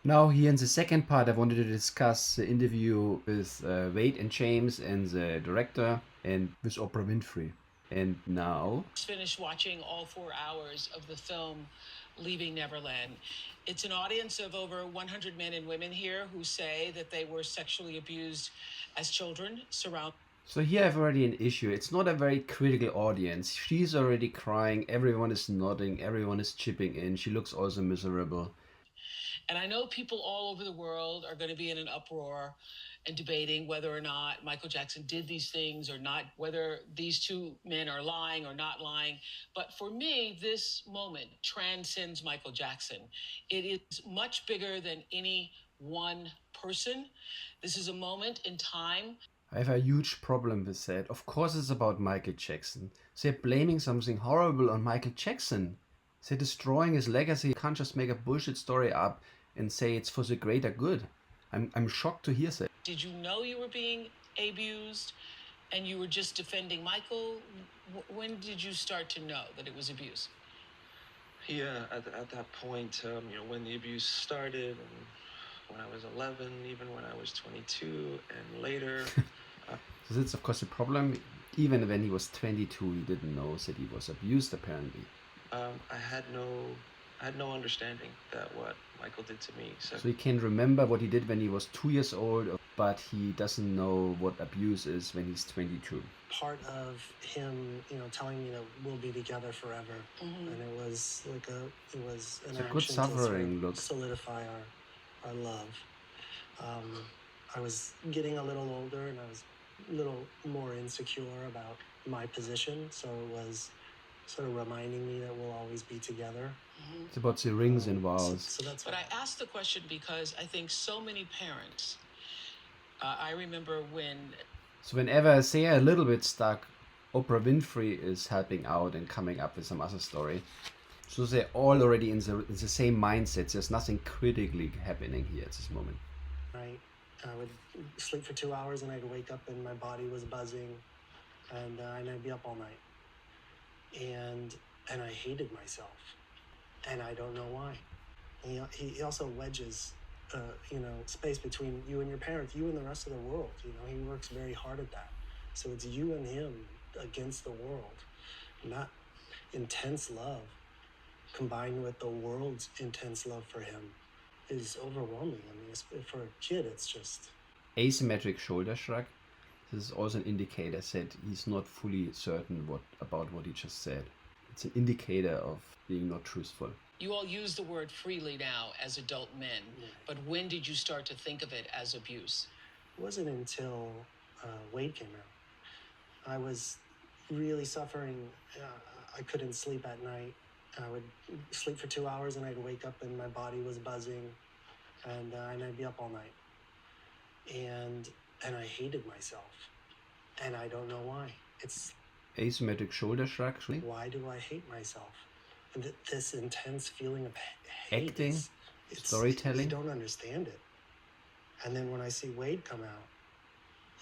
Now, here in the second part, I wanted to discuss the interview with Wade and James and the director and with Oprah Winfrey. And now, Just finished watching all 4 hours of the film Leaving Neverland. It's an audience of over 100 men and women here who say that they were sexually abused as children, so here I have already an issue. It's not a very critical audience. She's already crying, everyone is nodding, everyone is chipping in. She looks also miserable. And I know people all over the world are going to be in an uproar and debating whether or not Michael Jackson did these things or not, whether these two men are lying or not lying. But for me, this moment transcends Michael Jackson. It is much bigger than any one person. This is a moment in time. I have a huge problem with that. Of course, it's about Michael Jackson. They're blaming something horrible on Michael Jackson. They're destroying his legacy. You can't just make a bullshit story up and say it's for the greater good. I'm shocked to hear that. Did you know you were being abused and you were just defending Michael? When did you start to know that it was abuse? Yeah, at that point, when the abuse started, and when I was 11, even when I was 22, and later. So that's of course a problem. Even when he was 22, he didn't know that he was abused apparently. I had no understanding that what Michael did to me. So he can remember what he did when he was 2 years old, but he doesn't know what abuse is when he's 22. Part of him, telling me that we'll be together forever, and it was like it was an It's a action good to sort suffering of look. solidify our love. I was getting a little older, and I was a little more insecure about my position, so it was sort of reminding me that we'll always be together. It's about the rings and vows. So that's. But I asked the question because I think so many parents. I remember when. So whenever they are a little bit stuck, Oprah Winfrey is helping out and coming up with some other story. So they're all already in the same mindset. There's nothing critically happening here at this moment. Right. I would sleep for 2 hours and I'd wake up and my body was buzzing, and I'd be up all night. And I hated myself, and I don't know why. He also wedges, space between you and your parents, you and the rest of the world. He works very hard at that. So it's you and him against the world, not intense love, combined with the world's intense love for him, is overwhelming. I mean, for a kid, it's just Asymmetric shoulder shrug. This is also an indicator that he's not fully certain about what he just said. It's an indicator of being not truthful. You all use the word freely now as adult men, but when did you start to think of it as abuse? It wasn't until Wade came out. I was really suffering. I couldn't sleep at night. I would sleep for 2 hours and I'd wake up and my body was buzzing, and I'd be up all night. And I hated myself, and I don't know why. It's Asymmetric shoulder shrug. Why do I hate myself? And this intense feeling of hate. Acting, storytelling. You don't understand it. And then when I see Wade come out,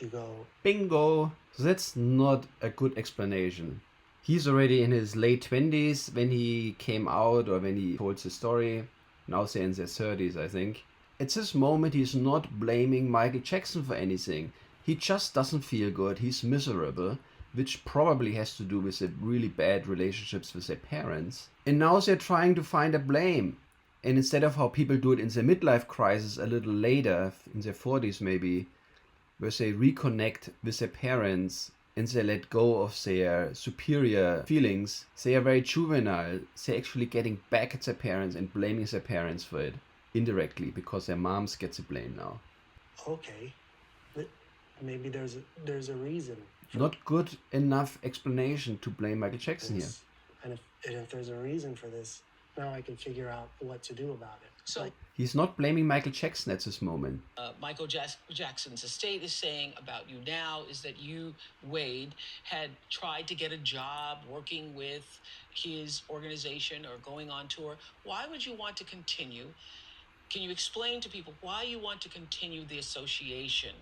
you go, bingo! So that's not a good explanation. He's already in his late 20s when he came out or when he told the story. Now they're in their 30s, I think. At this moment, he's not blaming Michael Jackson for anything. He just doesn't feel good. He's miserable, which probably has to do with the really bad relationships with their parents. And now they're trying to find a blame. And instead of how people do it in their midlife crisis a little later, in their 40s maybe, where they reconnect with their parents and they let go of their superior feelings, they are very juvenile. They're actually getting back at their parents and blaming their parents for it indirectly because their moms get the blame now. Okay, but maybe there's a reason. Not good enough explanation to blame Michael Jackson here. And if there's a reason for this, now I can figure out what to do about it. So he's not blaming Michael Jackson at this moment. Michael Jackson's estate is saying about you now is that you, Wade, had tried to get a job working with his organization or going on tour. Why would you want to continue? Can you explain to people why you want to continue the association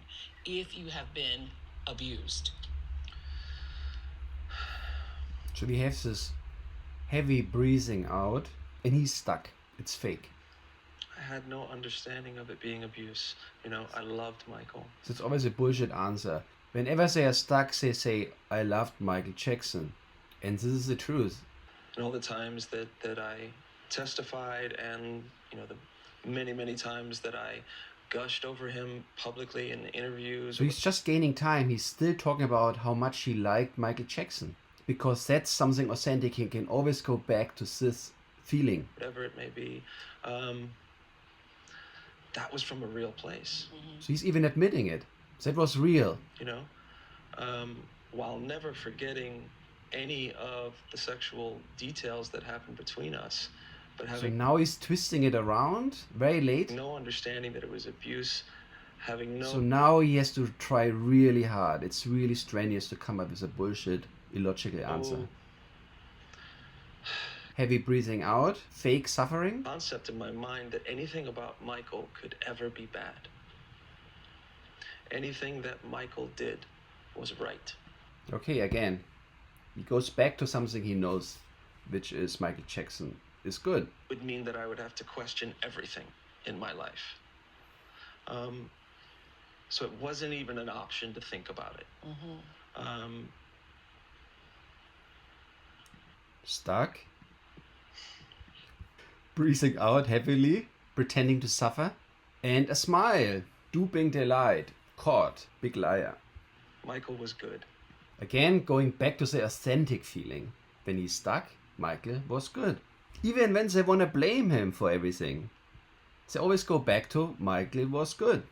if you have been abused? So we have this heavy breathing out, and he's stuck. It's fake. I had no understanding of it being abuse. You know, I loved Michael. So it's always a bullshit answer. Whenever they are stuck, they say, I loved Michael Jackson. And this is the truth. And all the times that I testified and, you know, the many times that I gushed over him publicly in interviews. So he's just gaining time. He's still talking about how much he liked Michael Jackson. Because that's something authentic. He can always go back to this feeling. Whatever it may be. That was from a real place. So he's even admitting it. That was real. You know, while never forgetting any of the sexual details that happened between us, but So having now he's twisting it around very late. no understanding that it was abuse, having no... So now he has to try really hard. It's really strenuous to come up with a bullshit, illogical answer. Heavy breathing out, fake suffering. concept in my mind that anything about Michael could ever be bad. Anything that Michael did was right. Okay, again, he goes back to something he knows, which is Michael Jackson is good. Would mean that I would have to question everything in my life. So it wasn't even an option to think about it. Stuck. Breathing out heavily, pretending to suffer. And a smile. Duping delight. Caught. Big liar. Michael was good. Again, going back to the authentic feeling. When he's stuck, Michael was good. Even when they want to blame him for everything, they always go back to Michael was good.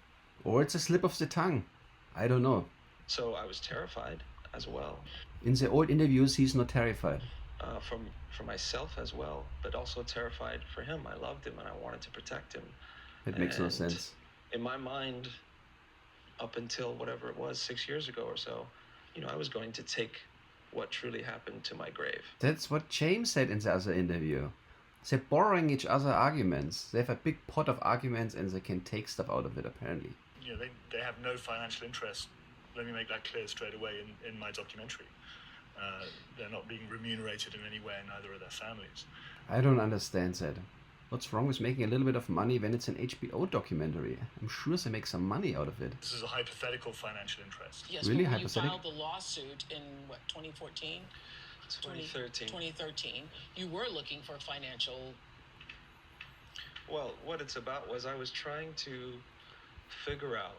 Or it's a slip of the tongue. I don't know. So I was terrified as well. In the old interviews, he's not terrified. For myself as well, but also terrified for him. I loved him and I wanted to protect him. It makes no And sense. In my mind, up until whatever it was, 6 years ago or so, you know, I was going to take what truly happened to my grave. That's what James said in the other interview. They're borrowing each other arguments. They have a big pot of arguments and they can take stuff out of it, apparently. You know, they have no financial interest. Let me make that clear straight away in my documentary. They're not being remunerated in any way, neither are their families. I don't understand that. What's wrong with making a little bit of money when it's an HBO documentary? I'm sure they make some money out of it. This is a hypothetical financial interest. Yes, Really but when you hypothetical? filed the lawsuit in, 2014? 2013. 2013, you were looking for financial... Well, what it's about was I was trying to figure out.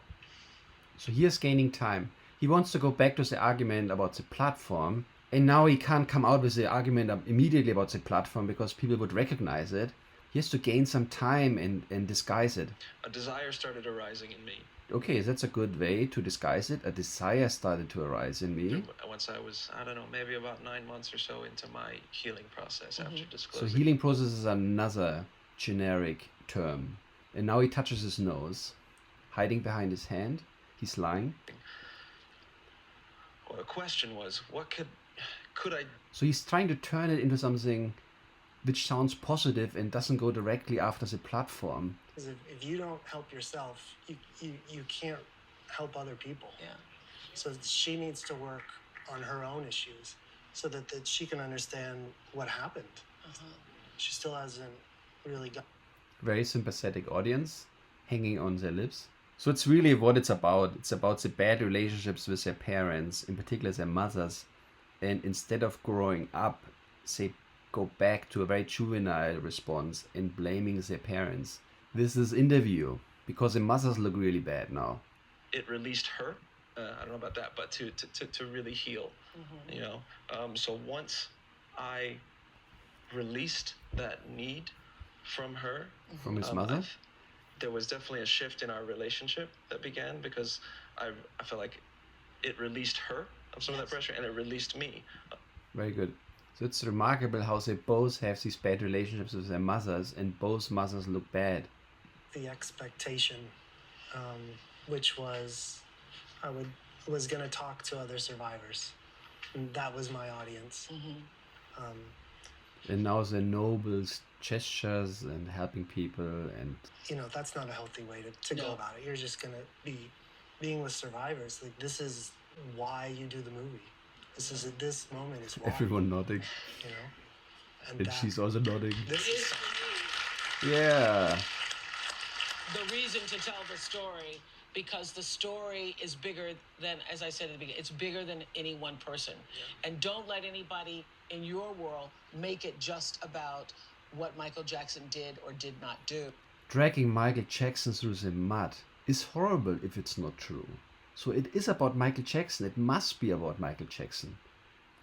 So here's gaining time. He wants to go back to the argument about the platform, and now he can't come out with the argument immediately about the platform because people would recognize it. He has to gain some time and disguise it. A desire started arising in me. Okay, that's a good way to disguise it. A desire started to arise in me. Once I was, I don't know, maybe about 9 months or so into my healing process after So disclosing. healing process is another generic term. And now he touches his nose, hiding behind his hand. He's lying. Well, the question was, what could I... So he's trying to turn it into something which sounds positive and doesn't go directly after the platform. Because if you don't help yourself, you can't help other people. Yeah. So she needs to work on her own issues so that she can understand what happened. She still hasn't really got... Very sympathetic audience, hanging on their lips. So it's really what it's about. It's about the bad relationships with their parents, in particular their mothers. And instead of growing up, they go back to a very juvenile response in blaming their parents. This is interview, because the mothers look really bad now. It released her. I don't know about that, but to really heal, you know. So once I released that need from her, From his mother? there was definitely a shift in our relationship that began because I felt like it released her of some of that pressure and it released me. Very good. So it's remarkable how they both have these bad relationships with their mothers and both mothers look bad. The expectation, which was I was going to talk to other survivors. And that was my audience. And now the noble gestures and helping people and... You know, that's not a healthy way to go about it. You're just going to be being with survivors. Like, this is why you do the movie. This moment is why. Everyone nodding. You know? And she's also nodding. This is... Yeah. the reason to tell the story, because the story is bigger than, as I said at the beginning, it's bigger than any one person. Yeah. And don't let anybody in your world make it just about what Michael Jackson did or did not do. Dragging Michael Jackson through the mud is horrible if it's not true. So it is about Michael Jackson. It must be about Michael Jackson.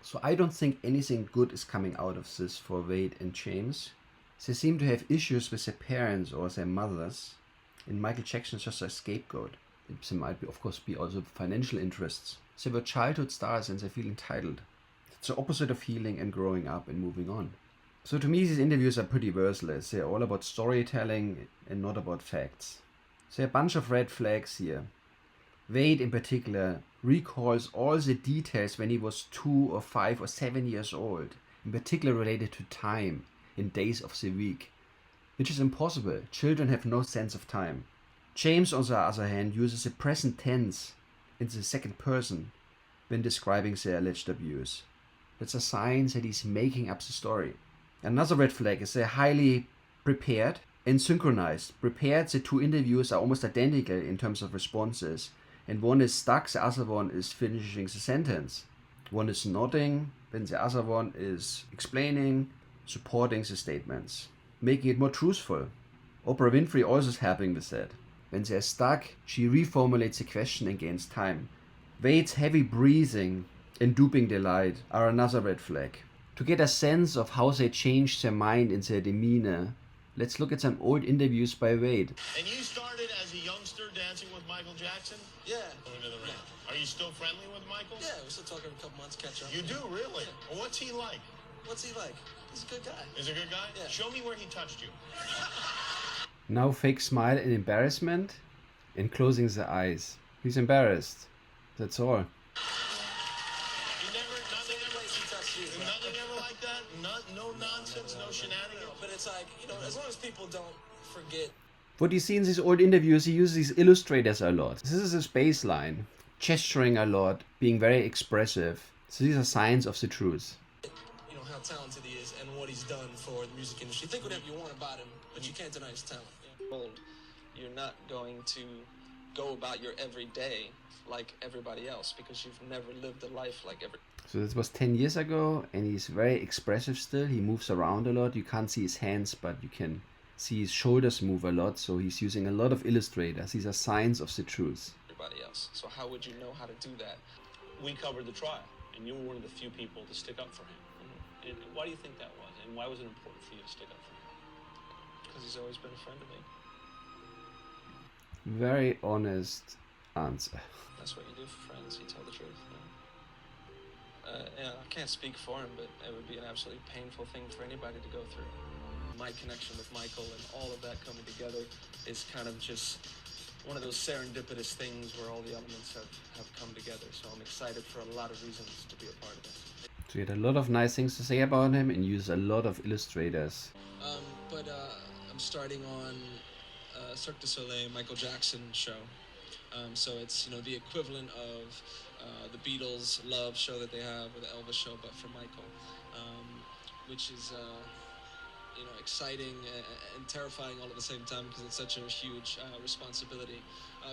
So I don't think anything good is coming out of this for Wade and James. They seem to have issues with their parents or their mothers. And Michael Jackson is just a scapegoat. There might be, of course, be also financial interests. They were childhood stars and they feel entitled. It's the opposite of healing and growing up and moving on. So to me, these interviews are pretty worthless. They're all about storytelling and not about facts. There are a bunch of red flags here. Wade in particular recalls all the details when he was 2 or 5 or 7 years old, in particular related to time in days of the week, which is impossible. Children have no sense of time. James, on the other hand, uses the present tense in the second person when describing the alleged abuse. That's a sign that he's making up the story. Another red flag is they're highly prepared and synchronized. Prepared, the two interviews are almost identical in terms of responses, and one is stuck, the other one is finishing the sentence. One is nodding, when the other one is explaining, supporting the statements, making it more truthful. Oprah Winfrey also is helping with that. When they're stuck, she reformulates the question and gains time. Wade's heavy breathing and duping delight are another red flag. To get a sense of how they change their mind and their demeanor, let's look at some old interviews by Wade. And you started as a youngster dancing with Michael Jackson? Yeah. Into the ring. Are you still friendly with Michael? Yeah, we still talk every couple months, catch up. You do, really? Yeah. Well, what's he like? What's he like? He's a good guy. He's a good guy? Yeah. Show me where he touched you. Now fake smile and embarrassment and closing the eyes. He's embarrassed. That's all. Nothing ever like that? No nonsense, no shenanigans? But it's like, as long as people don't forget. What you see in these old interviews, he uses these illustrators a lot. This is his baseline. Gesturing a lot, being very expressive. So these are signs of the truth. How talented he is and what he's done for the music industry. Think whatever you want about him, but you can't deny his talent. You're not going to go about your everyday like everybody else because you've never lived a life like every. So this was 10 years ago, and he's very expressive still. He moves around a lot. You can't see his hands, but you can see his shoulders move a lot. So he's using a lot of illustrators. These are signs of the truth. Everybody else. So how would you know how to do that? We covered the trial, and you were one of the few people to stick up for him. And why do you think that was? And why was it important for you to stick up for him? Because he's always been a friend of me. Very honest answer. That's what you do for friends. You tell the truth. I can't speak for him, but it would be an absolutely painful thing for anybody to go through. My connection with Michael and all of that coming together is kind of just one of those serendipitous things where all the elements have come together. So I'm excited for a lot of reasons to be a part of this. So he had a lot of nice things to say about him and used a lot of illustrators. But I'm starting on Cirque du Soleil Michael Jackson show. So it's the equivalent of the Beatles Love show that they have, or the Elvis show, but for Michael, which is exciting and terrifying all at the same time because it's such a huge responsibility.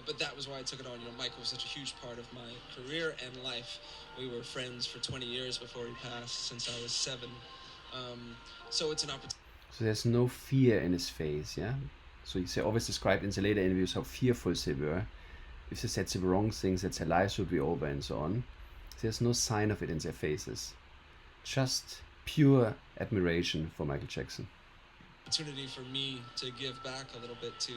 But that was why I took it on. Michael was such a huge part of my career and life. We were friends for 20 years before he passed, since I was 7. So it's an opportunity. So there's no fear in his face, yeah? So he always described in the later interviews how fearful they were. If they said the wrong things, that their lives would be over and so on. There's no sign of it in their faces. Just pure admiration for Michael Jackson. Opportunity for me to give back a little bit to.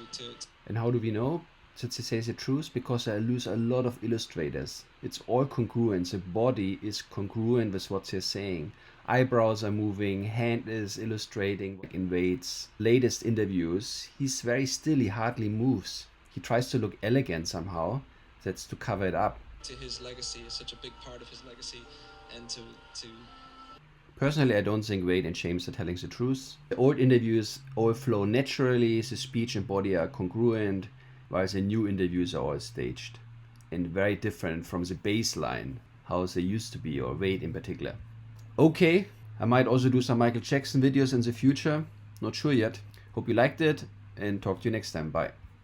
And how do we know that they say the truth? Because I lose a lot of illustrators. It's all congruent. The body is congruent with what they're saying. Eyebrows are moving, hand is illustrating. In Wade's latest interviews, he's very still, he hardly moves. He tries to look elegant somehow. That's to cover it up. To his legacy is such a big part of his legacy, and to. Personally, I don't think Wade and James are telling the truth. The old interviews all flow naturally, the speech and body are congruent, while the new interviews are all staged. And very different from the baseline, how they used to be, or Wade in particular. Okay, I might also do some Michael Jackson videos in the future. Not sure yet. Hope you liked it, and talk to you next time. Bye.